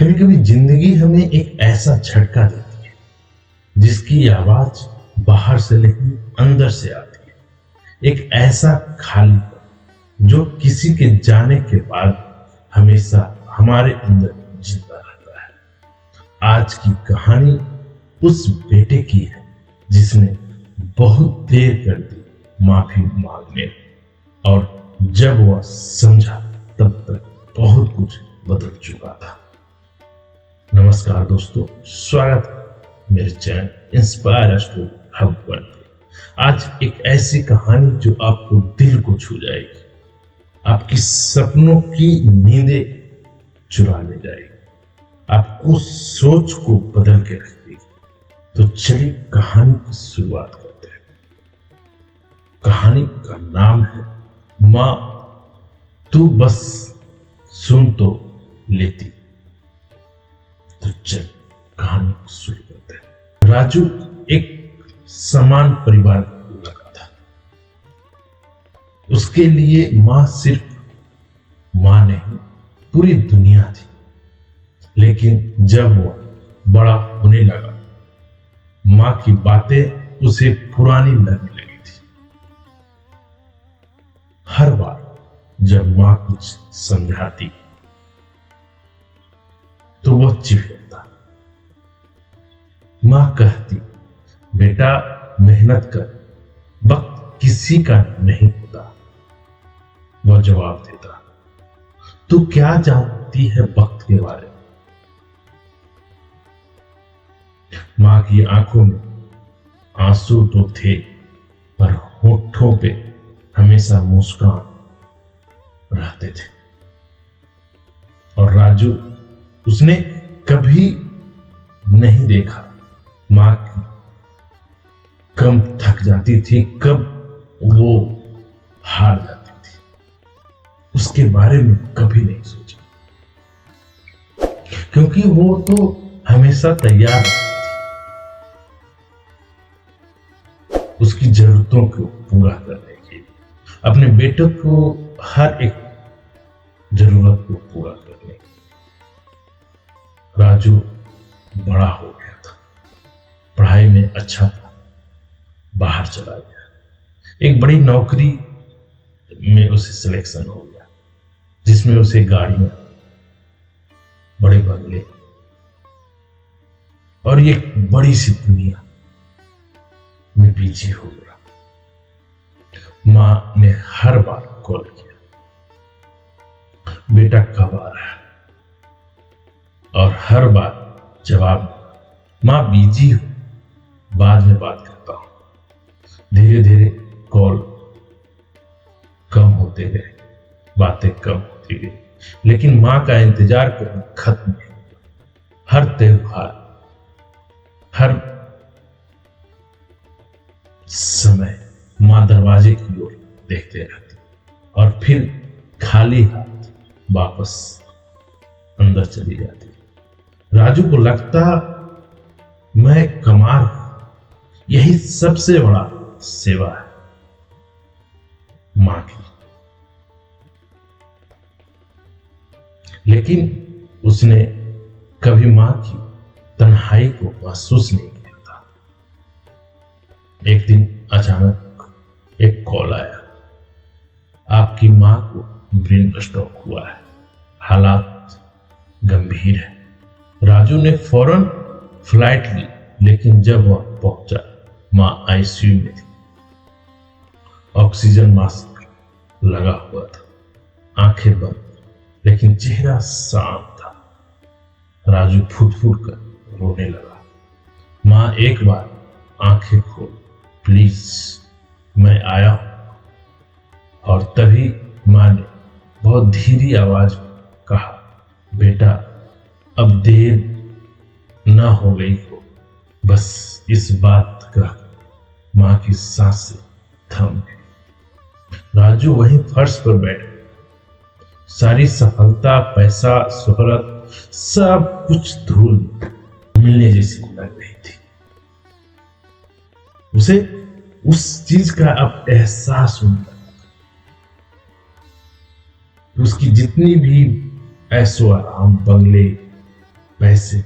कभी कभी जिंदगी हमें एक ऐसा झटका देती है जिसकी आवाज बाहर से नहीं अंदर से आती है। एक ऐसा खालीपन जो किसी के जाने के बाद हमेशा हमारे अंदर जिंदा रहता है। आज की कहानी उस बेटे की है जिसने बहुत देर कर दी माफी मांगने में, और जब वह समझा तब तक बहुत कुछ बदल चुका था। नमस्कार दोस्तों, स्वागत है मेरे चैनल इंस्पायर स्टोरी हब पर। आज एक ऐसी कहानी जो आपको दिल को छू जाएगी, आपकी सपनों की नींदें चुरा ले जाएगी, आपको सोच को बदल के रख देगी। तो चलिए कहानी की शुरुआत करते हैं। कहानी का नाम है माँ तू बस सुन तो लेती। तो चल कहानी शुरू करते हैं। राजू एक समान परिवार लगा था। उसके लिए मां सिर्फ मां नहीं, पूरी दुनिया थी। लेकिन जब वो बड़ा होने लगा, मां की बातें उसे पुरानी लगने लगी थी। हर बार जब मां कुछ समझाती तो वह चिढ़ता। मां कहती, बेटा मेहनत कर, वक्त किसी का नहीं होता। वह जवाब देता, तू क्या जानती है वक्त के बारे में। मां की आंखों में आंसू तो थे, पर होठों पे हमेशा मुस्कान रहते थे। और राजू, उसने कभी नहीं देखा मां की कब थक जाती थी, कब वो हार जाती थी। उसके बारे में कभी नहीं सोचा, क्योंकि वो तो हमेशा तैयार रहती थी उसकी जरूरतों को पूरा करने के लिए, अपने बेटे को हर एक जरूरत को पूरा करने के। राजू बड़ा हो गया था, पढ़ाई में अच्छा था, बाहर चला गया। एक बड़ी नौकरी में उसे सिलेक्शन हो गया, जिसमें उसे गाड़ियां, बड़े बंगले और एक बड़ी सी दुनिया में बिजी हो गया। मां ने हर बार कॉल किया, बेटा कब आ रहा है, और हर बार जवाब, मां बिजी हूं, बाद में बात करता हूं। धीरे धीरे कॉल कम होते गए, बातें कम होती गई, लेकिन मां का इंतजार करना खत्म नहीं हुआ। हर त्योहार, हर समय मां दरवाजे की ओर देखते रहती और फिर खाली हाथ वापस अंदर चली जाती। राजू को लगता, मैं कमाल हूं, यही सबसे बड़ा सेवा है मां की। लेकिन उसने कभी मां की तन्हाई को महसूस नहीं किया था। एक दिन अचानक एक कॉल आया, आपकी मां को ब्रेन स्ट्रोक हुआ है, हालात गंभीर है। राजू ने फौरन फ्लाइट ली, लेकिन जब वह पहुंचा, मां आईसीयू में थी। ऑक्सीजन मास्क लगा हुआ था, आंखें बंद, लेकिन चेहरा शांत था। राजू फूट फूट कर रोने लगा। मां, एक बार आंखें खोल प्लीज, मैं आया हूं। और तभी मां ने बहुत धीमी आवाज में कहा, बेटा अब देर ना हो गई हो, बस इस बात का। मां की सांसें थम गई। राजू वहीं फर्श पर बैठ गया। सारी सफलता, पैसा, शोहरत, सब कुछ धूल मिलने जैसी लग रही थी। उसे उस चीज का अब एहसास होने लगा। उसकी जितनी भी ऐशो आराम, बंगले, पैसे,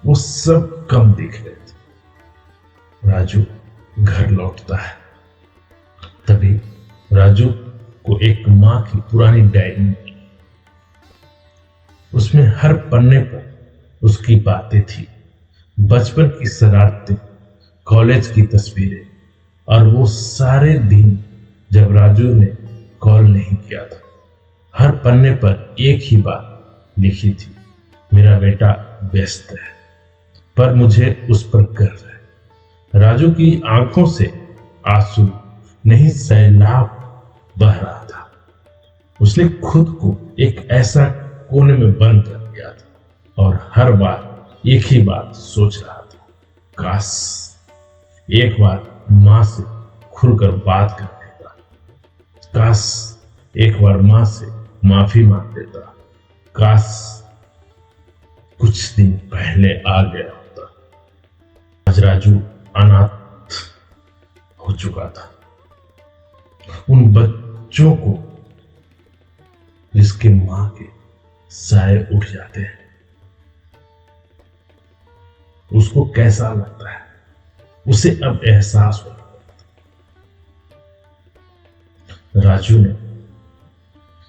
वो सब कम दिख रहे थे। राजू घर लौटता है, तभी राजू को एक माँ की पुरानी डायरी मिली। उसमें हर पन्ने पर उसकी बातें थी, बचपन की शरारतें, कॉलेज की तस्वीरें और वो सारे दिन जब राजू ने कॉल नहीं किया था। हर पन्ने पर एक ही बात लिखी थी, मेरा बेटा व्यस्त है पर मुझे उस पर गर्व है। राजू की आंखों से आंसू नहीं सैलाब बह रहा था। उसने खुद को एक ऐसा कोने में बंद कर दिया था और हर बार एक ही बात सोच रहा था, काश एक बार माँ से खुलकर बात कर लेता, काश एक बार माँ से माफी मांग लेता, काश कुछ दिन पहले आ गया होता। आज राजू अनाथ हो चुका था। उन बच्चों को जिसके मां के साए उठ जाते हैं, उसको कैसा लगता है, उसे अब एहसास हो। राजू ने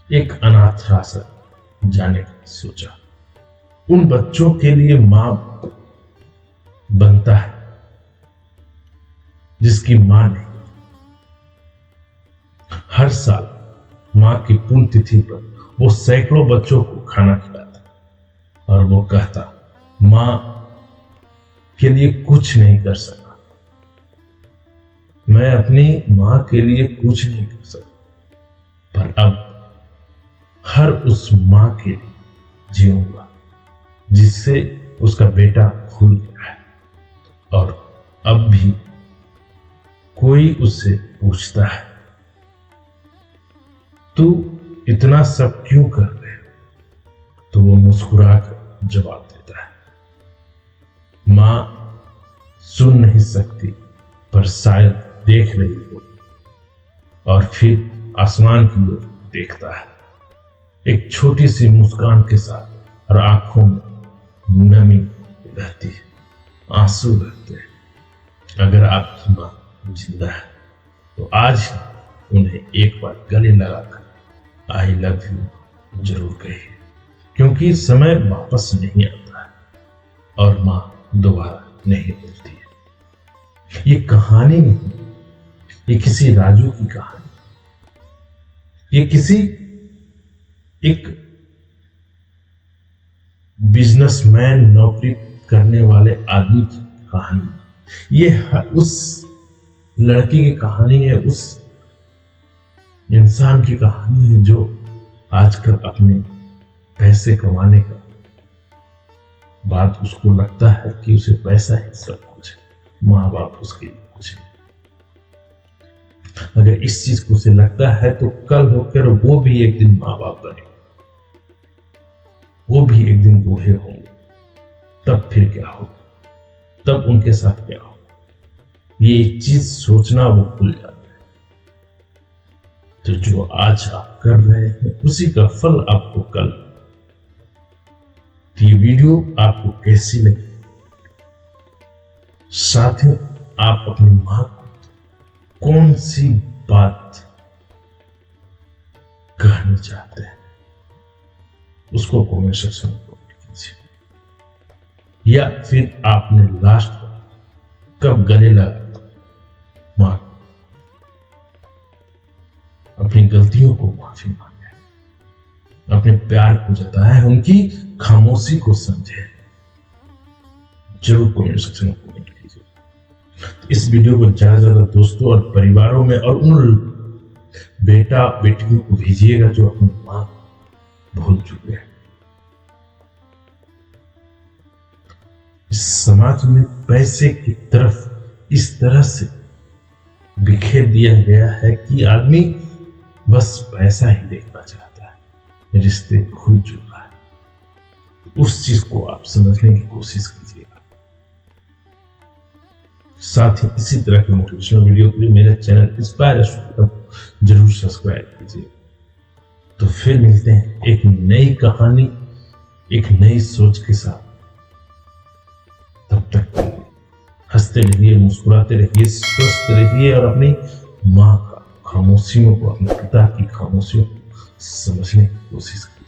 एक अनाथ आश्रम जाने का सोचा। उन बच्चों के लिए मां बनता है जिसकी मां नहीं। हर साल मां की पुण्यतिथि पर वो सैकड़ों बच्चों को खाना खिलाता और वो कहता, मां के लिए कुछ नहीं कर सका, मैं अपनी मां के लिए कुछ नहीं कर सका, पर अब हर उस मां के लिए जीऊंगा जिससे उसका बेटा भूल गया है। और अब भी कोई उससे पूछता है, तू इतना सब क्यों कर रहे हो, तो वो मुस्कुराकर जवाब देता है, मां सुन नहीं सकती पर शायद देख रही हो। और फिर आसमान की ओर देखता है, एक छोटी सी मुस्कान के साथ, और आंखों में नमी रहती है, आंसू रहते हैं। अगर आपकी मां जिंदा है तो आज उन्हें एक बार गले लगाकर आई लव यू जरूर कहिए, क्योंकि समय वापस नहीं आता है और मां दोबारा नहीं मिलती है। ये कहानी नहीं, ये किसी राजू की कहानी, ये किसी एक बिजनेसमैन, नौकरी करने वाले आदमी की कहानी। ये उस लड़की की कहानी है, उस इंसान की कहानी है जो आजकल अपने पैसे कमाने का बाद उसको लगता है कि उसे पैसा ही सब कुछ है, माँ बाप उसके लिए कुछ नहीं। अगर इस चीज को उसे लगता है तो कल होकर वो भी एक दिन माँ बाप बने, वो भी एक दिन बूढ़े होंगे, तब फिर क्या होगा, तब उनके साथ क्या होगा, ये चीज सोचना वो भूल जाते हैं। तो जो आज आप कर रहे हैं उसी का फल आपको कल। तो ये वीडियो आपको कैसी लगी, साथ ही आप अपनी मां को कौन सी बात कहना चाहते हैं उसको कमेंट सेक्शन में कमेंट कीजिए। या फिर आपने लास्ट कब गले लगा मां, अपनी गलतियों को माफी मांगे, अपने प्यार को जताया, उनकी खामोशी को समझे, जरूर कमेंट सेक्शन में कमेंट कीजिए। इस वीडियो को ज्यादा से ज्यादा दोस्तों और परिवारों में और उन बेटा बेटियों को भेजिएगा जो अपनी मां भूल चुके हैं। इस समाज में पैसे की तरफ इस तरह से बिखेर दिया गया है कि आदमी बस पैसा ही देखना चाहता है, रिश्ते भूल चुका है। उस चीज को आप समझने की कोशिश कीजिएगा। साथ ही इसी तरह के मोटिवेशनल वीडियो के लिए मेरा चैनल इंस्पायर जरूर सब्सक्राइब कीजिए। तो फिर मिलते हैं एक नई कहानी, एक नई सोच के साथ। हंसते रहिए, मुस्कुराते रहिए, स्वस्थ रहिए और अपनी माँ का खामोशियों को, अपने पिता की खामोशियों को समझने की कोशिश करिए।